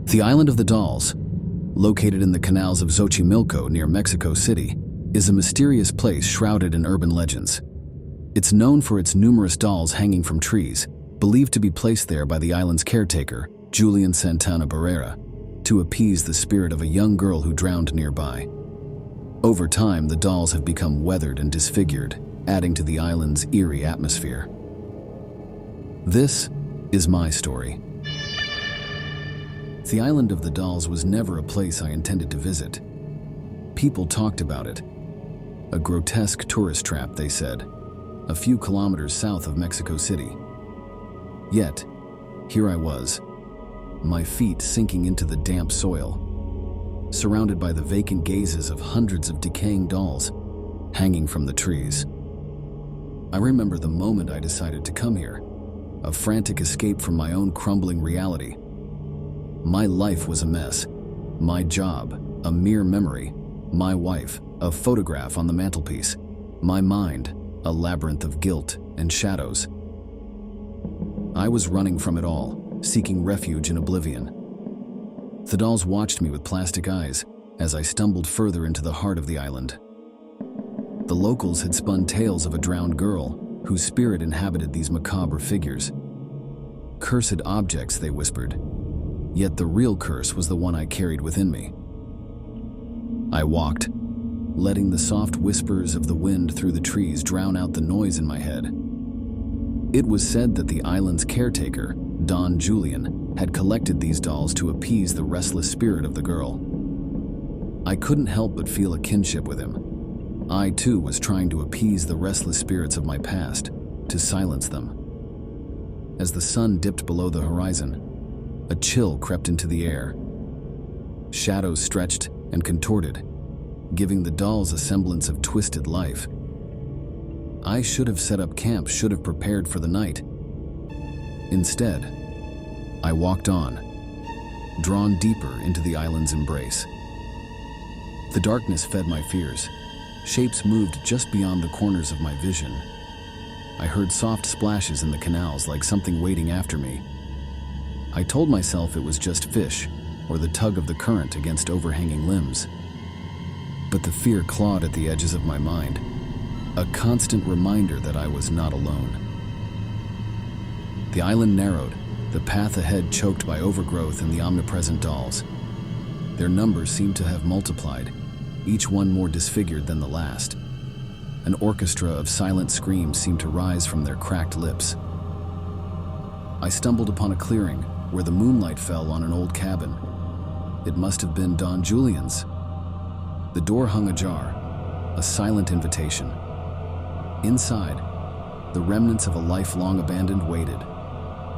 The Island of the Dolls, located in the canals of Xochimilco near Mexico City, is a mysterious place shrouded in urban legends. It's known for its numerous dolls hanging from trees, believed to be placed there by the island's caretaker, Julian Santana Barrera, to appease the spirit of a young girl who drowned nearby. Over time, the dolls have become weathered and disfigured, adding to the island's eerie atmosphere. This is my story. The Island of the Dolls was never a place I intended to visit. People talked about it. A grotesque tourist trap, they said, a few kilometers south of Mexico City. Yet, here I was, my feet sinking into the damp soil, surrounded by the vacant gazes of hundreds of decaying dolls hanging from the trees. I remember the moment I decided to come here, a frantic escape from my own crumbling reality. My life was a mess, my job a mere memory, my wife a photograph on the mantelpiece, my mind a labyrinth of guilt and shadows. I was running from it all, seeking refuge in oblivion. The dolls watched me with plastic eyes as I stumbled further into the heart of the island. The locals had spun tales of a drowned girl whose spirit inhabited these macabre figures. Cursed objects, they whispered. Yet the real curse was the one I carried within me. I walked, letting the soft whispers of the wind through the trees drown out the noise in my head. It was said that the island's caretaker, Don Julian, had collected these dolls to appease the restless spirit of the girl. I couldn't help but feel a kinship with him. I, too, was trying to appease the restless spirits of my past, to silence them. As the sun dipped below the horizon, a chill crept into the air. Shadows stretched and contorted, giving the dolls a semblance of twisted life. I should have set up camp, should have prepared for the night. Instead, I walked on, drawn deeper into the island's embrace. The darkness fed my fears. Shapes moved just beyond the corners of my vision. I heard soft splashes in the canals, like something waiting after me. I told myself it was just fish, or the tug of the current against overhanging limbs. But the fear clawed at the edges of my mind, a constant reminder that I was not alone. The island narrowed, the path ahead choked by overgrowth and the omnipresent dolls. Their numbers seemed to have multiplied, each one more disfigured than the last. An orchestra of silent screams seemed to rise from their cracked lips. I stumbled upon a clearing where the moonlight fell on an old cabin. It must have been Don Julian's. The door hung ajar, a silent invitation. Inside, the remnants of a life long abandoned waited,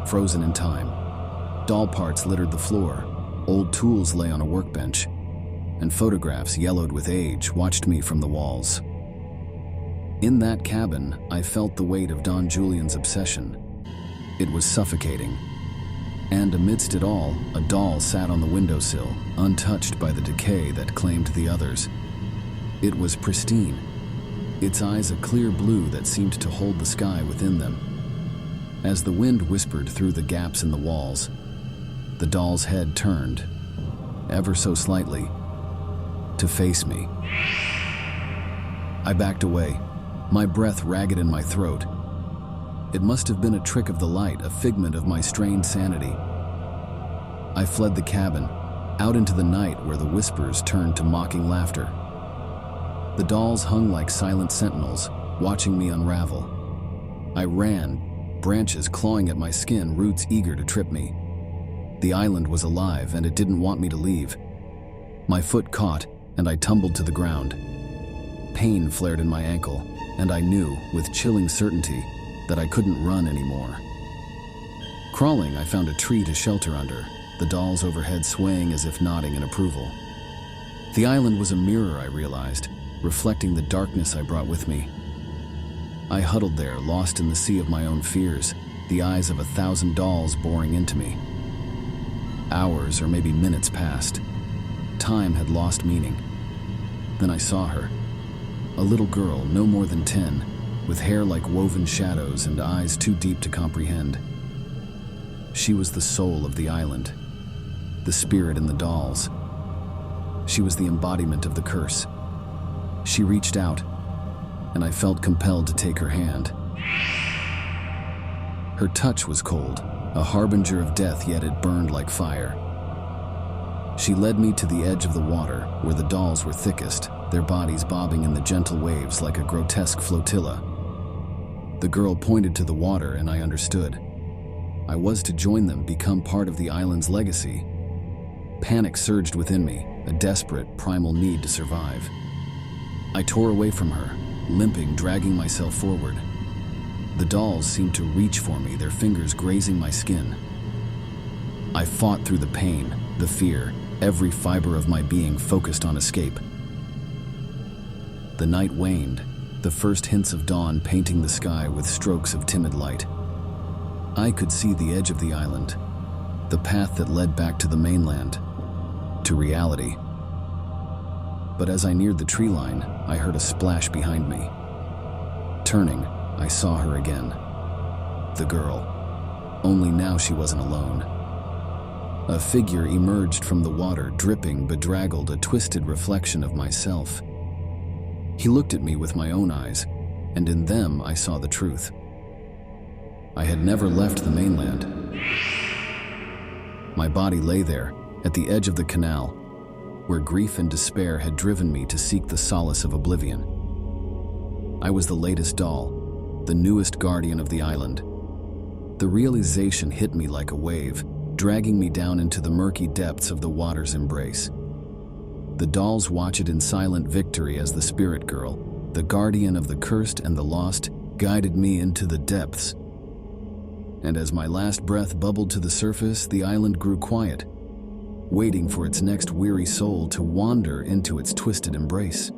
frozen in time. Doll parts littered the floor, old tools lay on a workbench, and photographs yellowed with age watched me from the walls. In that cabin, I felt the weight of Don Julian's obsession. It was suffocating. And amidst it all, a doll sat on the windowsill, untouched by the decay that claimed the others. It was pristine, its eyes a clear blue that seemed to hold the sky within them. As the wind whispered through the gaps in the walls, the doll's head turned, ever so slightly, to face me. I backed away, my breath ragged in my throat. It must have been a trick of the light, a figment of my strained sanity. I fled the cabin, out into the night where the whispers turned to mocking laughter. The dolls hung like silent sentinels, watching me unravel. I ran, branches clawing at my skin, roots eager to trip me. The island was alive, and it didn't want me to leave. My foot caught, and I tumbled to the ground. Pain flared in my ankle, and I knew, with chilling certainty, that I couldn't run anymore. Crawling, I found a tree to shelter under, the dolls overhead swaying as if nodding in approval. The island was a mirror, I realized, reflecting the darkness I brought with me. I huddled there, lost in the sea of my own fears, the eyes of 1,000 dolls boring into me. Hours or maybe minutes passed. Time had lost meaning. Then I saw her, a little girl no more than 10, with hair like woven shadows and eyes too deep to comprehend. She was the soul of the island. the spirit in the dolls. She was the embodiment of the curse. She reached out, and I felt compelled to take her hand. Her touch was cold, a harbinger of death, yet it burned like fire. She led me to the edge of the water, where the dolls were thickest, their bodies bobbing in the gentle waves like a grotesque flotilla. The girl pointed to the water, and I understood. I was to join them, become part of the island's legacy. Panic surged within me, a desperate, primal need to survive. I tore away from her, limping, dragging myself forward. The dolls seemed to reach for me, their fingers grazing my skin. I fought through the pain, the fear, every fiber of my being focused on escape. The night waned, the first hints of dawn painting the sky with strokes of timid light. I could see the edge of the island, the path that led back to the mainland, to reality. But as I neared the tree line, I heard a splash behind me. Turning, I saw her again. The girl. Only now she wasn't alone. A figure emerged from the water, dripping, bedraggled, a twisted reflection of myself. He looked at me with my own eyes, and in them I saw the truth. I had never left the mainland. My body lay there, at the edge of the canal, where grief and despair had driven me to seek the solace of oblivion. I was the latest doll, the newest guardian of the island. The realization hit me like a wave, dragging me down into the murky depths of the water's embrace. The dolls watched in silent victory as the spirit girl, the guardian of the cursed and the lost, guided me into the depths. And as my last breath bubbled to the surface, the island grew quiet, waiting for its next weary soul to wander into its twisted embrace.